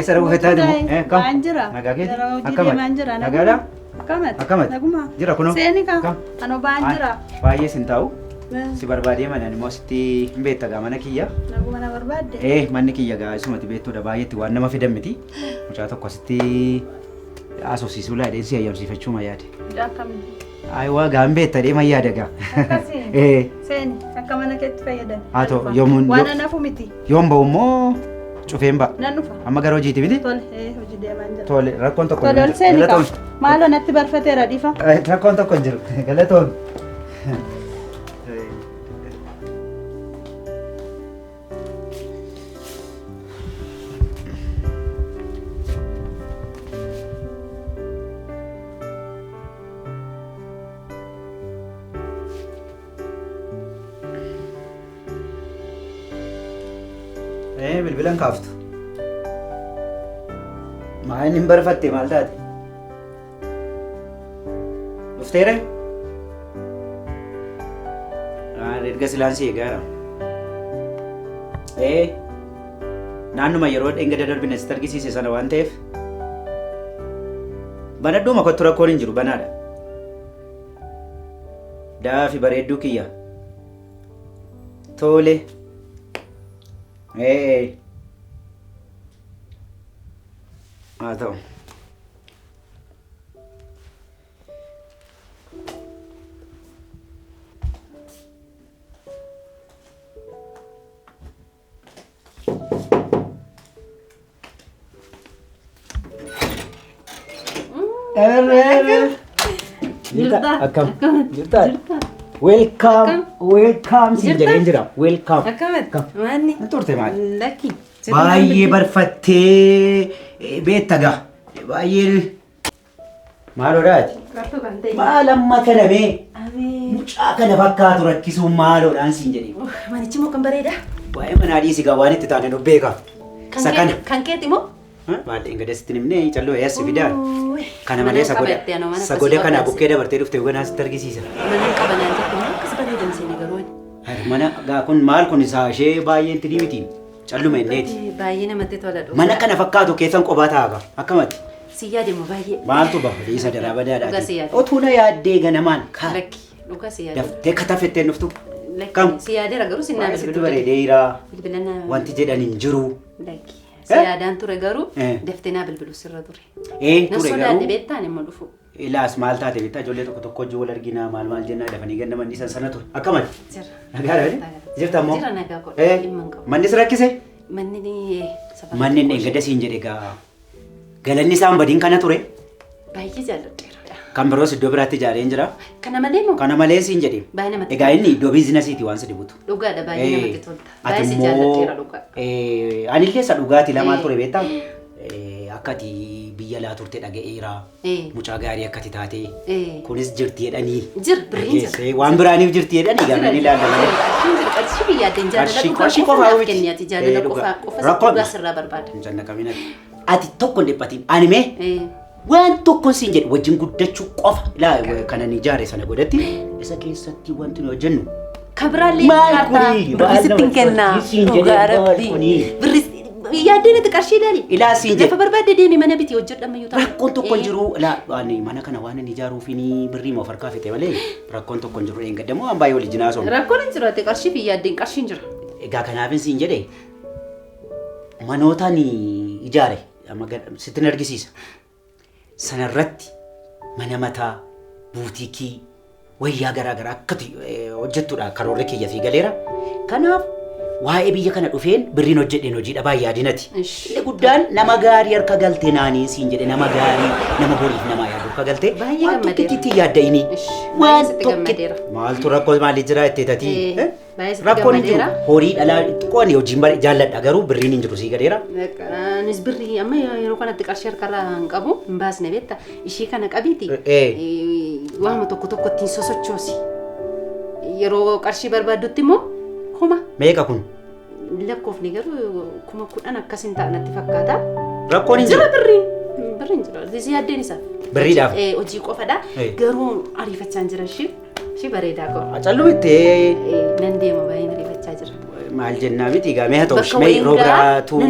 Esera buufetaa deemu. Kam? Manjira. Nagaagee. Akkamad. Manjira. Nagaadha. Akkamad. Akkamad. Naguma. Jira kunoo. Seeni ka. Ano manjira. Baay'ee sin taa'u. Si barbaadee mana immoo sitti hin beekta gaa mana kiyya. Naguma na barbaadde. Manni kiyya gaa isumatti beektuudha baay'eetti waan nama fidan miti. Mucaa tokko sitti asoosiisuu laadheen si ayyamsiifachuu ma yaade. Akkamii. Waa gaa hin beekta deema yaada gaa. Akkasii. Seeni akka mana keetti fayyadan. Haa ta'u yoomuun. Waan anafu miti. Yoom ba'u immoo cufeen ba'a. Nan dhufa. Amma gara hojiiti miti? Tole hojii deemaa jira. Tole rakkoon tokko hin jiru. Tole seeni kaa. Maaloo natti barfateera dhiifa. Rakkoon tokko hin jiru. Galatoon. Bilbilan kaaftu. Maal hin barfatte maal taate? Dhufteere? Erga silaansii eegaara. Naannuma yeroo dheengada darbine sitti argisiise sana waan ta'eef banadhuuma kottu rakkoon hin jiru banaadha. Daafi bareedduu kiyya. Tole. Haa ta'u. Akkam jirtaa? Welcome siin jedheen jira. Welcome. Akkamad. Maanni. Turte maal? Lakki. Baay'ee barfattee beekta gaa. Baay'ee maaloodhaati? Maal amma kana mee? Mucaa kana fakkaatu rakkisuun maaloodhaan siin jedhee. Manichi moo kan bareeda? Baay'ee manaa dhiisi gaa waan itti taane nu beeka. Isa kana. Kan keeti moo? Maal engada sitti nimnee calloo eessi fidaan. Kana malee sagoda kana bukkee dabartee dhuftee ganaa sitti argisiisa. Mana qabanaan tokko akkas bareedan seeni garuu. Mana gaa kun maal kun isaa ishee baay'ee itti dhimitiin. Calluma inneeti. Baay'ee namatti tola dhufa. Mana kana fakkaatu keessan qophaa taa'a. Akkamatti? Si yaademu baay'ee. Maaltu baha? Isa daraa badaadhaati. Otuu na yaaddee ganamaan kaa. Lakki. Dhuga si yaademu. Daftee katafettee dhuftu. Lakki. Si yaadeera garuu si naa bilbilu. Bareedeera. Wanti jedhan hin jiru. Lakki. Si yaadaan ture garuu daftee naa bilbilu sirra ture. Ture garuu. Nasodaadde beektaan immoo dhufu. Ilaas maal taate beektaa ijoollee tokko tokko hojii wal arginaa maal maal jennaa dafanii ganna manni sana ture. Akkamatti? Jira. Nagaadha? Jirta ammoo? Jira nagaa godha. Dhimman qabu. Manni si rakkise? Manni ni safara. Manni inni eegada siin jedhe gaa. Galanni isaan badiin kana ture. Baay'ee jaalladheera. Kan biroos iddoo biraatti ijaareen jira. Kana malee moo? Kana malee siin jedhe. Baay'ee namatti. Egaa inni iddoo biizinasiiti waan si dhibutu. Dhugaadha baay'ee namatti tolta. Baay'ee si jaalladheera dhugaa. Anillee isa dhugaatii lamaan ture beektaa? Akkati biyya laa turte dhaga'eera. Mucaa gaarii akkati taate. Kunis jirti jedhanii. Jir birriin jira. Waan biraaniif jirti jedhanii gaafa ni ilaallaman. Qarshii biyyaatiin jaalala dhugaa qofaa of kenniyaati jaalala qofaa dhugaa sirraa barbaada. Janna kamina. Ati tokko hin dhiphatiin. Ani mee waan tokko siin jedhe wajjin guddachuu qofa. Ilaa kana ni jaare sana godhatti. Isa keessatti wanti nu hojjennu. Kabraalee kaataa birrisittiin kennaa. Dhugaa rabbii. Birris yaadeen itti qarshii ilaali. Ilaa siin jedhe. Lafa barbaadde deemi mana biti hojjedhama yoo ta'u. Rakkoon tokko hin jiru. Ilaa mana kana waan inni ijaaruuf ni birrii moo farkaa fite malee rakkoon tokko hin jiru. Eeggaddamoo waan baay'ee wal ijinaa sooma. Rakkoon hin jiru ati qarshii fi yaadeen qarshii hin jiru. Egaa kanaafin siin jedhe manootaan ijaare sittin argisiisa. Sanarratti mana mataa buutikii wayyaa garaagaraa akkati hojjettudha karoorri kiyya fi galeera. Kanaaf waa'ee biyya kana dhufeen birriin hojjedheen hojii dhabaa yaadinati. Inni guddaan nama gaarii harka galtee naanii siin jedhe nama gaarii nama boriif nama yaadu harka galtee waan tokkitti yaadda inni. Waan tokkitti maaltu rakkoo maalii jira itti tatii rakkoon hin jiru horii dhalaa xiqqoon hojiin jaalladha garuu birriin hin jiru sii gadeera. Anis birrii amma yeroo kanatti qarshii harkarraa hin qabu hin baasne beekta ishii kana qabiiti waanuma tokko tokko ittiin sosochoosi yeroo qarshii barbaaddutti immoo kuma. Meeqa kun? Lakkoofni garuu kuma 10 akkas hin taa'natti fakkaata. Rakkoon hin jiru. Jira birriin jira. Disi yaaddeen isaa. Birriidhaaf. Hojii qofadha. Garuu ariifachaan jira ishii bareedaa qaba. Callu ittee. Nan deema baay'een ariifachaa jira. Maal jennaa miti egaa mee haa ta'u mee yeroo biraatu.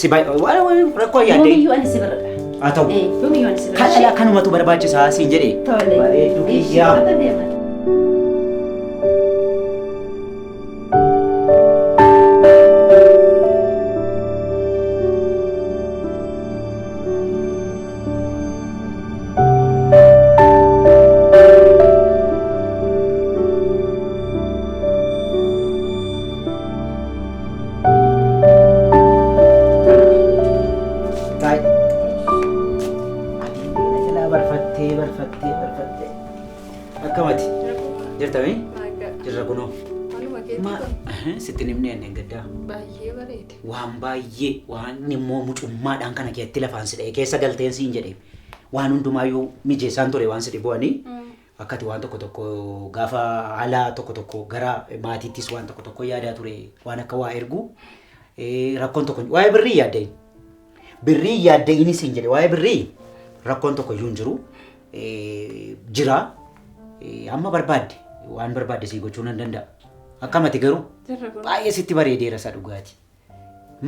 Si rakkoo yaaddee. Yoomiyyuu ani si biradha. Haa ta'u. Yoomiyyuu ani si biradha. Kanumatu barbaachisaa siin jedhee. Tole. Bareedu kiyyaa. Waan immoo mucummaadhaan kana keessatti lafaan sidhee keessa galteen siin jedhee waan hundumaayyuu mijeessaan ture waan sidhe bu'anii akkati waan tokko tokko gaafa haala tokko tokko gara maatiittis waan tokko tokko yaadaa ture waan akka waa ergu rakkoon tokko waa'ee birrii yaadda'ini siin jedhe waa'ee birrii rakkoon tokko iyyuu hin jiru jira amma barbaadde waan barbaadde sii gochuu nan danda'a akkamati garuu baay'ee sitti bareedeera isa dhugaati.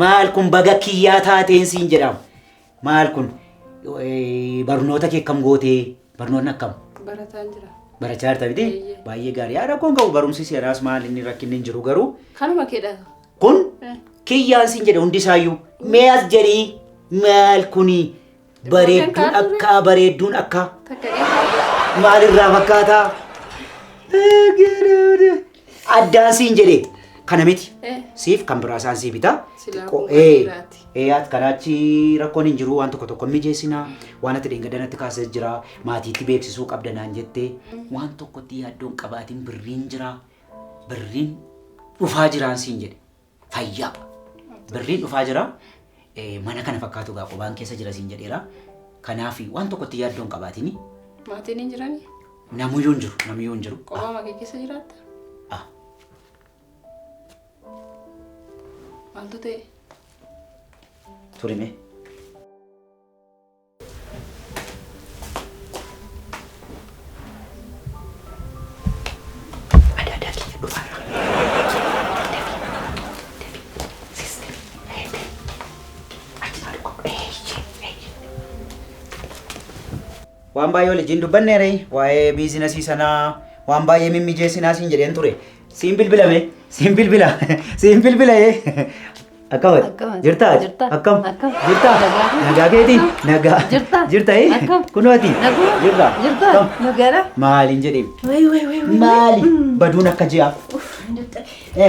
Maal kun baga kiyyaa taateen siin jedhamu. Maal kun barnoota kee akkam gootee barnoonni akkam? Barataan jira. Barachaa jirta miti? Baay'ee gaarii. Yaa rakkoon qabu barumsi seeraas maal inni rakkinni hin jiru garuu. Kanuma keedha. Kun kiyyaan siin jedhe hundi isaayyuu mee as jedhii maal kuni bareedduun akka bareedduun akka maalirraa fakkaataa? Addaan siin jedhe. Kana miti siif kan biraa isaan sii bitaa ati kanaachi rakkoon hin jiru waan tokko tokko mijeessina waan ati dheengaddanatti kaasee jira maatiitti beeksisuu qabda naan jettee waan tokkotti yaaddoon qabaatiin birriin jira birriin dhufaa jiraan siin jedhe fayyaa birriin dhufaa jira mana kana fakkaatu gaa qobaan keessa jira siin jedheera kanaaf waan tokkotti yaaddoon qabaatiin maatiin hin jiranii namuyyuu hin jiru qobaa makee keessa jiraatta. Maaltu ta'e? Turime. Ada kiyya dhufaara. Waan baay'ee waliin dubbanneere waa'ee biizinasii sanaa waan baay'ee mimmijeessinaa siin jedheen ture. Siin bilbila Akkam jirta akkam jirta nagaa keeti nagaa jirta kunooti jirta nagaadha maaliin jedhee maali baduun akka ji'a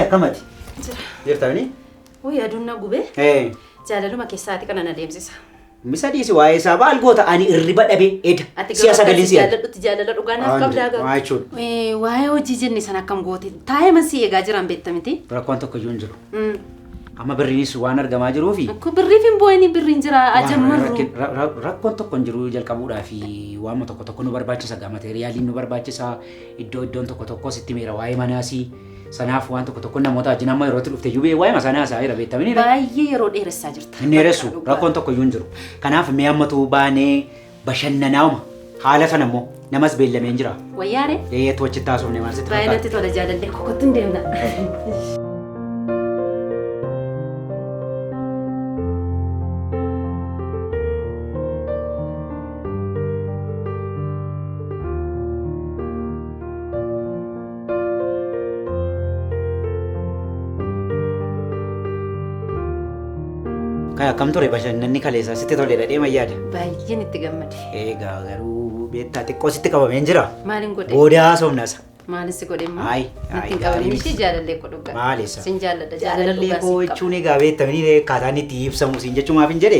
akkamati jirta mini yaaduun na gube jaalaluma keessaati kana na deemsisa. Misa dhiisi waa'ee isaa maal goota ani irriba dhabe eda siya sagaleen siya jaalala dhugaa naaf qabdaa garu waa'ee hojii jenne sana akkam goote taa'ee masii eegaa jiran beekta miti rakkoon tokko iyyuu hin jiru amma birriinis waan argamaa jiruufi akka birriif hin boo'ini birriin jira ajammarru rakkoon tokko hin jiru jalqabuudhaa fi waan tokko tokko nu barbaachisa gaa materiyaaliin nu barbaachisa iddoon tokko tokko sitti meera waa'ee manaasii sanaaf waan tokko tokko namoota wajjin amma yerootti dhufte iyyuu waa'ee masanaa isaa jira beektamini baay'ee yeroo dheeressaa jirta. Inni dheeressu rakkoon tokko iyyuu hin jiru kanaaf mee ammatu baanee bashannanaa'uma haala sana immoo namas beellameen jira. Wayyaare? Tu achitti haasofne maal sitti fakkaata? Baay'inatti tola jaalallee kokotti hin deemna. Akkam ture bashannanni kaleessaa sitti toledha deema yaada. Baay'een itti gammade. Egaa garuu beektaa xiqqoo sitti qabameen jira. Maalin godhe? Boodaa somnasa. Maalis godhe immoo? Ay, Natti qabanii ishee jaalallee koo dhugaa. Maalisa? Sin jaalladha Jaalallee koo jechuun egaa beektamanii akkaataan itti ibsamu siin jechuumaaf hin jedhe.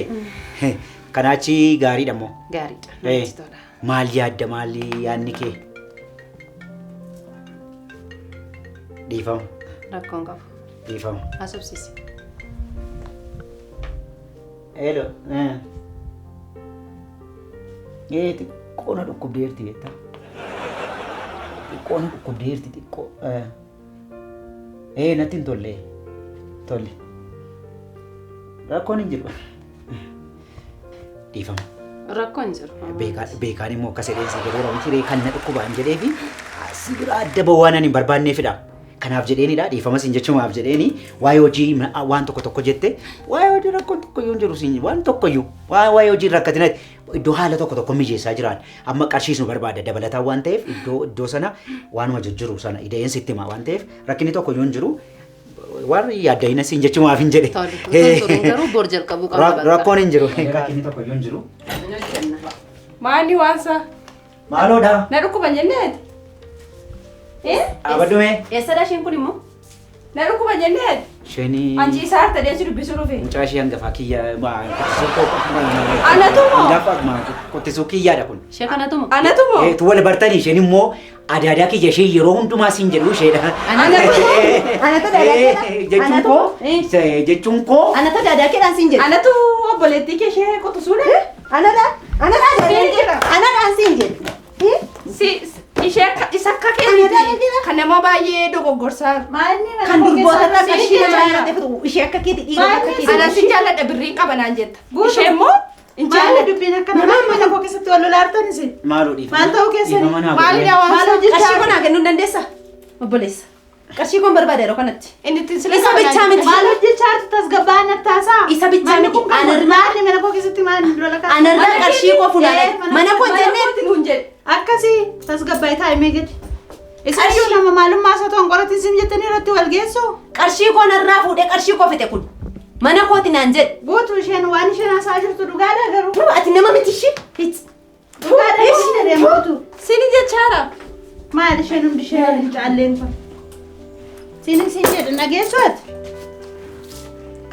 Kanaachi gaariidha moo? Gaariidha. Maal yaadda maali yaadni kee? Dhiifama. Rakkoon qabu. Dhiifama. Haasofsiisi. Hello. Xiqqoo na dhukkubdeerti beektaa? Xiqqoo na dhukkubdeerti xiqqoo. Natti hin tolle. Tolle. Rakkoon hin jiru. Dhiifama. Rakkoon hin jiru. Beekaan immoo akka sedheensa jedhee raawwanti kan na dhukkubaan jedhee fi si bira adda ba'uu waan ani hin barbaanneefidha. Kanaaf jedheenidha dhiifama siin jechuumaaf jedheeni waa'ee hojii waan tokko jette waa'ee hojii rakkoon tokkoyyuu hin jiru siin waan tokkoyyuu waa'ee hojii rakkatinatti iddoo haala tokko mijeessaa jiran amma qarshiis nu barbaada dabalataan waan ta'eef iddoo sana waanuma jijjiiru sana ida'een sitti himaa waan ta'eef rakkinni tokkoyyuu hin jiru waan yaaddayina siin jechuumaaf hin jedhe. Garuu bor jalqabuu qaba. Rakkoon hin jiru rakkinni tokkoyyuu hin jiru. Maani waansa? Maaloodha? Na dhukkuban jenneeti. Abadume. Eessadha isheen kun immoo? Na dhukkuban jenneeti. Isheenii. Anji isaa harta deemsi dubbisuu dhufe. Mucaa ishee hangafaa kiyya Anatumo. Qottisuu kiyyaadha kun. Ishee kanatumo? Anatumo. Tu wal bartanii isheen immoo aadaa kiyya ishee yeroo hundumaa siin jedhu isheedha. Jechuun koo. Anata daadaa keedhaan siin jedhu. Anatu obboleettii kee ishee qottisuudha. Anadhaan siin jedhu. Ishee isa akka keetii kan nama baay'ee dogoggorsaa. Kan durboota irraa qarshii namaa nyaatee fudhu ishee akka keetii dhiiga akka keetii. Anas hin jaalladha birriin qaba naan jetta. Ishee immoo hin jaalladha dubbiin akka namaa mana koo keessatti wal lolaartanis. Maaloo dhiifama. Maal ta'uu keessanii? Maal Maaloo qarshii koo naa kennuu hin dandeessaa? Obboleessa. Qarshii koon barbaada yeroo kanatti. Inni tinsila Isa bichaa miti. maal hojjechaatu tasgabbaan attaasaa? Isa bichaa miti. Maali mana koo keessatti maal lola kaa? Anarraa qarshii koo funaanee mana koo jennee. Akkasii tasgabbaa'ee taa'imee gadi. Isayyuu nama maalummaa isaa ta'an qoratiin sim jettanii irratti wal geessu. Qarshii koo narraa fuudhee qarshii koo fite kun. Mana kooti naan jedhe. Guutuu isheen waan isheen haasaa jirtu dhugaadha garuu. Ati nama miti ishee. Dhugaadha isheen deemtu. Sini jechaadha. Maal isheen hundi ishee hin caalleen fa. Sini siin jedhe nageessu ati.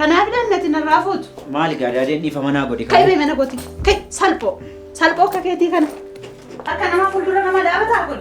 Kanaaf dannati narraa fuutu. Maali gaadaadeen dhiifama naa godhi. Kai mana gooti. Kai salphoo. Salphoo akka keetii kana. Akka nama fuuldura nama dhaabataa kun.